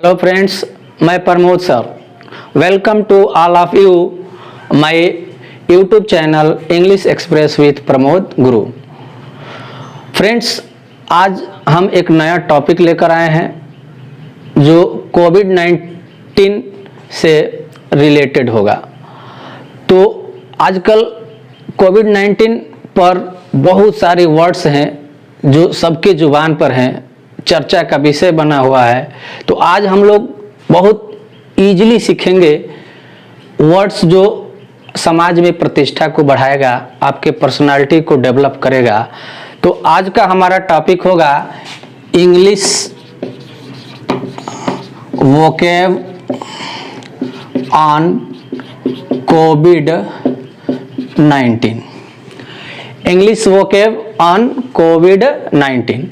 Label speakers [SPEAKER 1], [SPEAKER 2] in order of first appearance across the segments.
[SPEAKER 1] Hello friends, मैं Pramod sir. Welcome to all of you my YouTube channel English Express with Pramod Guru. Friends, आज हम एक नया टॉपिक लेकर आए हैं जो कोविड-19 से रिलेटेड होगा। तो आजकल कोविड-19 पर बहुत सारे वर्ड्स हैं जो सबके जुबान पर हैं, चर्चा का विषय बना हुआ है। तो आज हम लोग बहुत इजीली सीखेंगे वर्ड्स जो समाज में प्रतिष्ठा को बढ़ाएगा, आपके पर्सनालिटी को डेवलप करेगा। तो आज का हमारा टॉपिक होगा इंग्लिश वोकैब ऑन कोविड-19। इंग्लिश वोकैब ऑन कोविड-19।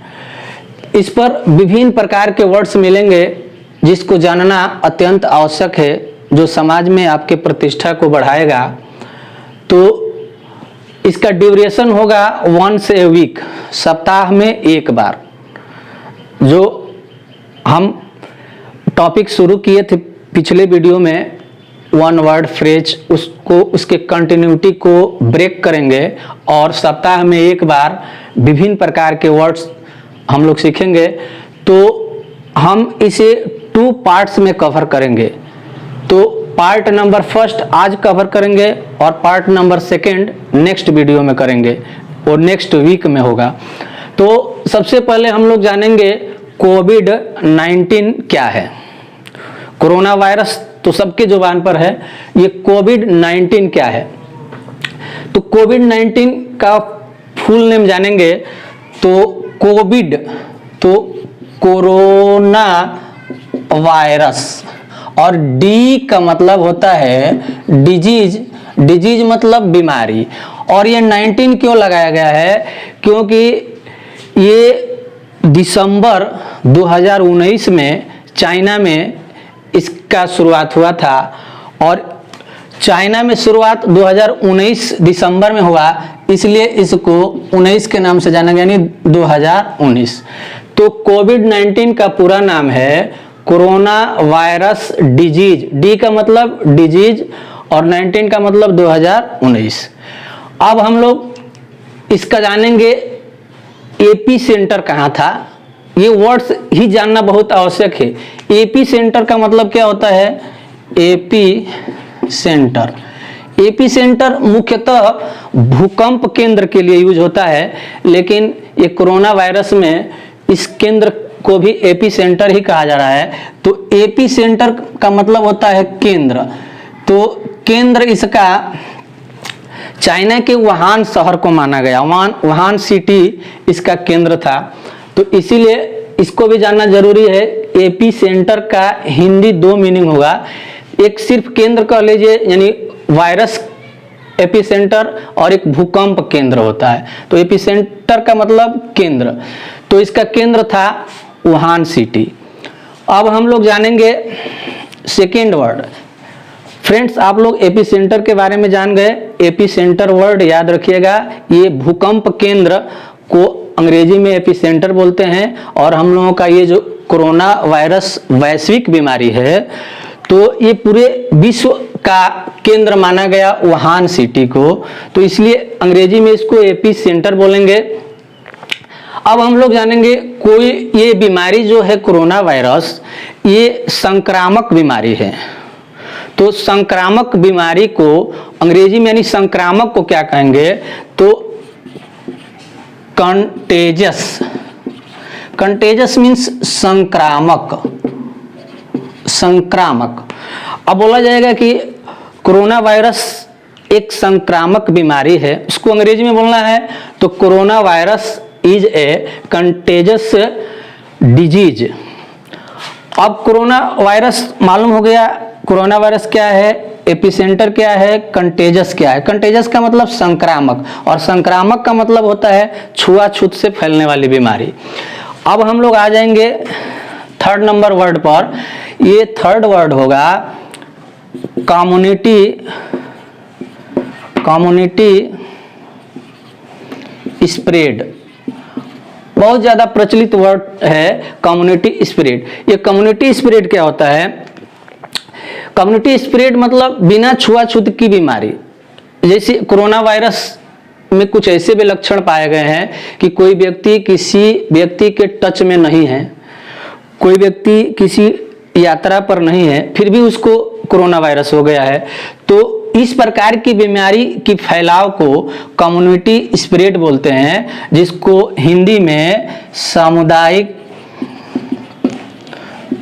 [SPEAKER 1] इस पर विभिन्न प्रकार के वर्ड्स मिलेंगे जिसको जानना अत्यंत आवश्यक है, जो समाज में आपके प्रतिष्ठा को बढ़ाएगा। तो इसका ड्यूरेशन होगा वंस ए वीक, सप्ताह में एक बार। जो हम टॉपिक शुरू किए थे पिछले वीडियो में, वन वर्ड फ्रेज, उसको उसके कंटिन्यूटी को ब्रेक करेंगे और सप्ताह में एक बार विभिन्न प्रकार के वर्ड्स हम लोग सीखेंगे। तो हम इसे 2 पार्ट्स में कवर करेंगे। तो पार्ट नंबर 1 आज कवर करेंगे और पार्ट नंबर 2 नेक्स्ट वीडियो में करेंगे और नेक्स्ट वीक में होगा। तो सबसे पहले हम लोग जानेंगे कोविड-19 क्या है। कोरोना वायरस तो सबके जुबान पर है, ये कोविड-19 क्या है। तो कोविड-19 का फुल नेम जानेंगे तो कोविड तो कोरोना वायरस, और डी का मतलब होता है डिजीज, डिजीज मतलब बीमारी। और ये 19 क्यों लगाया गया है, क्योंकि ये दिसंबर 2019 में चाइना में इसका शुरुआत हुआ था। और चाइना में शुरुआत 2019 दिसंबर में हुआ, इसलिए इसको 19 के नाम से जाना गया, यानी 2019। तो कोविड-19 का पूरा नाम है कोरोना वायरस डिजीज। डी का मतलब डिजीज और 19 का मतलब 2019। अब हम लोग इसका जानेंगे एपी सेंटर कहाँ था। ये वर्ड्स ही जानना बहुत आवश्यक है। एपी सेंटर का मतलब क्या होता है, एपी सेंटर। एपी सेंटर मुख्यतः भूकंप केंद्र के लिए यूज होता है, लेकिन ये कोरोना वायरस में इस केंद्र को भी एपी सेंटर ही कहा जा रहा है। तो एपी सेंटर का मतलब होता है केंद्र। तो केंद्र इसका चाइना के वुहान शहर को माना गया, वुहान सिटी इसका केंद्र था। तो इसीलिए इसको भी जानना जरूरी है। एपी सेंटर का हिंदी 2 मीनिंग होगा, एक सिर्फ केंद्र कह लीजिए यानी वायरस एपिसेंटर, और एक भूकंप केंद्र होता है। तो एपिसेंटर का मतलब केंद्र, तो इसका केंद्र था वुहान सिटी। अब हम लोग जानेंगे सेकेंड वर्ड। फ्रेंड्स, आप लोग एपिसेंटर के बारे में जान गए। एपिसेंटर वर्ड याद रखिएगा, ये भूकंप केंद्र को अंग्रेजी में एपिसेंटर बोलते हैं। और हम लोगों का ये जो कोरोना वायरस वैश्विक बीमारी है, तो ये पूरे विश्व का केंद्र माना गया वुहान सिटी को, तो इसलिए अंग्रेजी में इसको एपी सेंटर बोलेंगे। अब हम लोग जानेंगे कोई ये बीमारी जो है कोरोना वायरस, ये संक्रामक बीमारी है। तो संक्रामक बीमारी को अंग्रेजी में यानी संक्रामक को क्या कहेंगे, तो कंटेजस। कंटेजस मीन्स संक्रामक, संक्रामक। अब बोला जाएगा कि कोरोना वायरस एक संक्रामक बीमारी है, उसको अंग्रेजी में बोलना है तो corona virus is a contagious disease. अब कोरोना वायरस मालूम हो गया, कोरोना वायरस क्या है, एपिसेंटर क्या है, कंटेजस क्या है। कंटेजस का मतलब संक्रामक, और संक्रामक का मतलब होता है छुआछूत से फैलने वाली बीमारी। अब हम लोग आ जाएंगे 3rd नंबर वर्ड पर। ये 3rd वर्ड होगा कम्युनिटी, कम्युनिटी स्प्रेड। बहुत ज़्यादा प्रचलित वर्ड है कम्युनिटी स्प्रेड। ये कम्युनिटी स्प्रेड क्या होता है? कम्युनिटी स्प्रेड मतलब बिना छुआछूत की बीमारी। जैसे कोरोना वायरस में कुछ ऐसे भी लक्षण पाए गए हैं कि कोई व्यक्ति किसी व्यक्ति के टच में नहीं है, कोई व्यक्ति किसी यात्रा पर नहीं है, फिर भी उसको कोरोना वायरस हो गया है। तो इस प्रकार की बीमारी की फैलाव को कम्युनिटी स्प्रेड बोलते हैं, जिसको हिंदी में सामुदायिक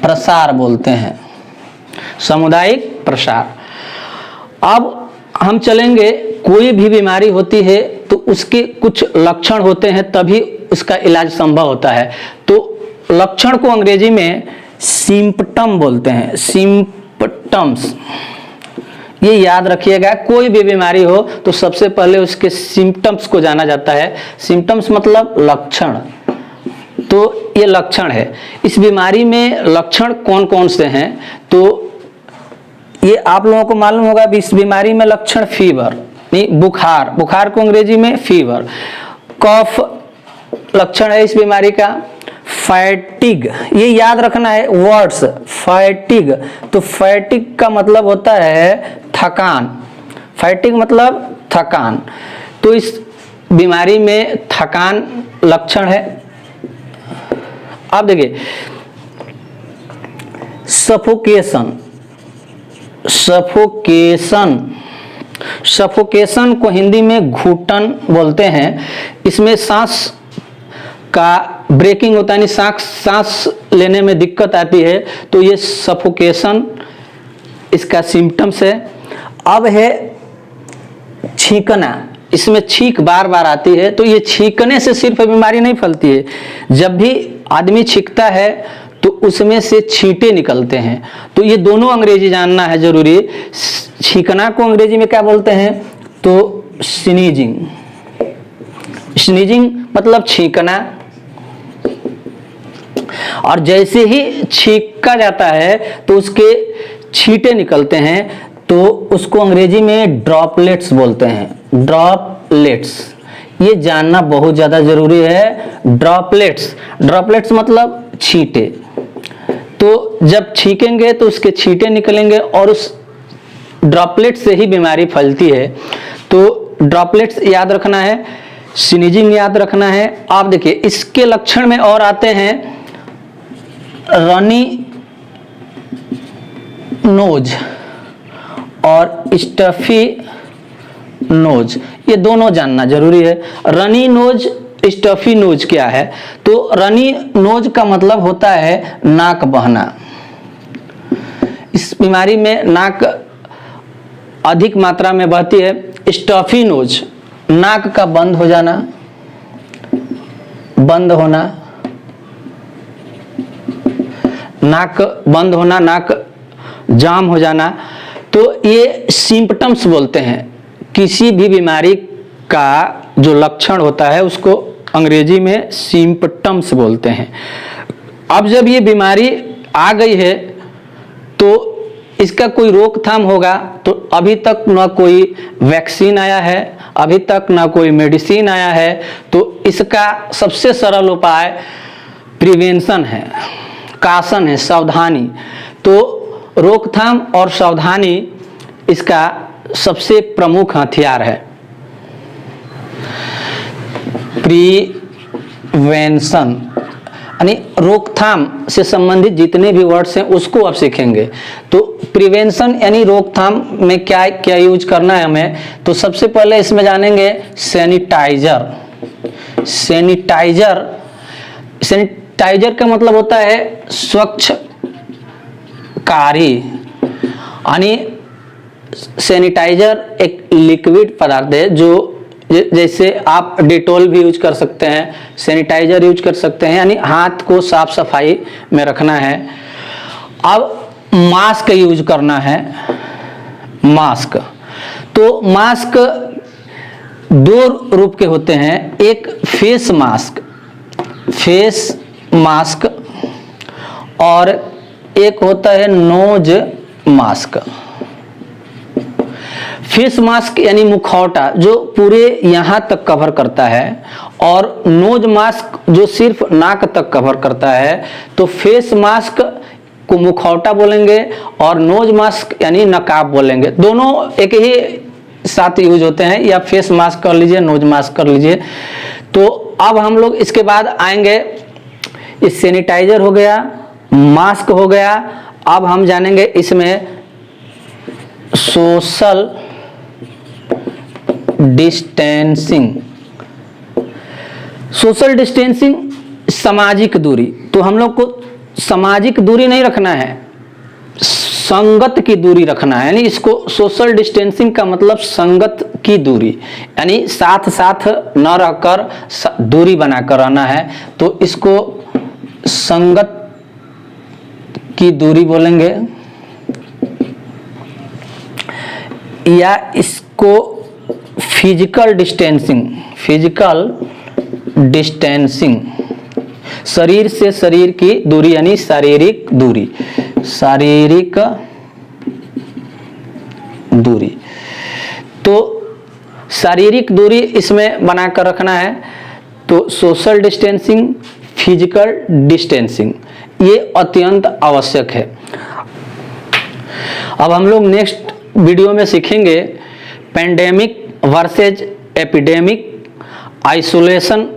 [SPEAKER 1] प्रसार बोलते हैं, सामुदायिक प्रसार। अब हम चलेंगे, कोई भी बीमारी होती है तो उसके कुछ लक्षण होते हैं, तभी उसका इलाज संभव होता है। तो लक्षण को अंग्रेजी में सिम्पटम बोलते हैं, सिम्पटम्स। ये याद रखिएगा, कोई भी बीमारी हो तो सबसे पहले उसके सिम्पटम्स को जाना जाता है। सिम्पटम्स मतलब लक्षण। तो ये लक्षण है। इस बीमारी में लक्षण कौन कौन से हैं? तो ये आप लोगों को मालूम होगा, इस बीमारी में लक्षण फीवर, नहीं बुखार, बुखार को अंग्रेजी में फीवर। कफ लक्षण है इस बीमारी का। फैटिग, ये याद रखना है वर्ड्स, फैटिग। तो फैटिग का मतलब होता है थकान, फैटिग मतलब थकान। तो इस बीमारी में थकान लक्षण है। अब देखिए, सफोकेशन, सफोकेशन, सफोकेशन को हिंदी में घुटन बोलते हैं। इसमें सांस का ब्रेकिंग होता है, यानी सांस लेने में दिक्कत आती है, तो ये सफोकेशन इसका सिम्टम्स है। अब है छींकना, इसमें छींक बार बार आती है। तो ये छींकने से सिर्फ बीमारी नहीं फैलती है, जब भी आदमी छींकता है तो उसमें से छींटे निकलते हैं। तो ये दोनों अंग्रेजी जानना है जरूरी। छींकना को अंग्रेजी में क्या बोलते हैं? तो स्नीजिंग, स्नीजिंग मतलब छींकना। और जैसे ही छींका जाता है तो उसके छींटे निकलते हैं, तो उसको अंग्रेजी में ड्रॉपलेट्स बोलते हैं, ड्रॉपलेट्स। ये जानना बहुत ज्यादा जरूरी है। ड्रॉपलेट्स, ड्रॉपलेट्स मतलब छींटे। तो जब छींकेंगे तो उसके छींटे निकलेंगे और उस ड्रॉपलेट से ही बीमारी फैलती है। तो ड्रॉपलेट्स याद रखना है, स्नीजिंग याद रखना है। आप देखिए, इसके लक्षण में और आते हैं रनी नोज और स्टफी नोज, ये दोनों जानना जरूरी है। रनी नोज, स्टफी नोज क्या है? तो रनी नोज का मतलब होता है नाक बहना। इस बीमारी में नाक अधिक मात्रा में बहती है। स्टफी नोज, नाक का बंद हो जाना, बंद होना, नाक बंद होना, नाक जाम हो जाना। तो ये सिम्पटम्स बोलते हैं। किसी भी बीमारी का जो लक्षण होता है उसको अंग्रेजी में सिम्पटम्स बोलते हैं। अब जब ये बीमारी आ गई है तो इसका कोई रोकथाम होगा, तो अभी तक ना कोई वैक्सीन आया है, अभी तक ना कोई मेडिसिन आया है। तो इसका सबसे सरल उपाय प्रिवेंशन है, कासन है, सावधानी। तो रोकथाम और सावधानी इसका सबसे प्रमुख हथियार है। प्रिवेंशन यानी रोकथाम से संबंधित जितने भी वर्ड्स हैं उसको आप सीखेंगे। तो प्रिवेंशन यानी रोकथाम में क्या क्या यूज करना है हमें? तो सबसे पहले इसमें जानेंगे सैनिटाइजर। सैनिटाइजर, सैनिटाइजर का मतलब होता है स्वच्छकारी। यानी सैनिटाइजर एक लिक्विड पदार्थ है जो जैसे आप डेटॉल भी यूज कर सकते हैं, सैनिटाइजर यूज कर सकते हैं, यानी हाथ को साफ सफाई में रखना है। अब मास्क यूज करना है, मास्क। तो मास्क दो रूप के होते हैं, एक फेस मास्क, फेस मास्क, और एक होता है नोज मास्क। फेस मास्क यानी मुखौटा जो पूरे यहाँ तक कवर करता है, और नोज मास्क जो सिर्फ नाक तक कवर करता है। तो फेस मास्क को मुखौटा बोलेंगे और नोज मास्क यानी नकाब बोलेंगे। दोनों एक ही साथ यूज होते हैं, या फेस मास्क कर लीजिए, नोज मास्क कर लीजिए। तो अब हम लोग इसके बाद आएंगे, इस सैनिटाइजर हो गया, मास्क हो गया। अब हम जानेंगे इसमें सोशल डिस्टेंसिंग। सोशल डिस्टेंसिंग सामाजिक दूरी। तो हम लोग को सामाजिक दूरी नहीं रखना है, संगत की दूरी रखना है। यानी इसको सोशल डिस्टेंसिंग का मतलब संगत की दूरी, यानी साथ साथ न रहकर दूरी बनाकर रहना है। तो इसको संगत की दूरी बोलेंगे, या इसको फिजिकल डिस्टेंसिंग। फिजिकल डिस्टेंसिंग, शरीर से शरीर की दूरी यानी शारीरिक दूरी। शारीरिक दूरी, तो शारीरिक दूरी इसमें बनाकर रखना है। तो सोशल डिस्टेंसिंग, फिजिकल डिस्टेंसिंग ये अत्यंत आवश्यक है। अब हम लोग नेक्स्ट वीडियो में सीखेंगे pandemic versus epidemic, isolation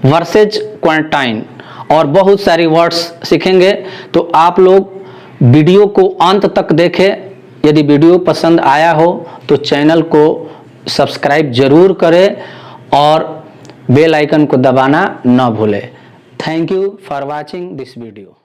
[SPEAKER 1] versus quarantine, और बहुत सारी वर्ड्स सीखेंगे। तो आप लोग वीडियो को अंत तक देखें। यदि वीडियो पसंद आया हो तो चैनल को सब्सक्राइब जरूर करें और बेल आइकन को दबाना न भूलें। Thank you for watching this video.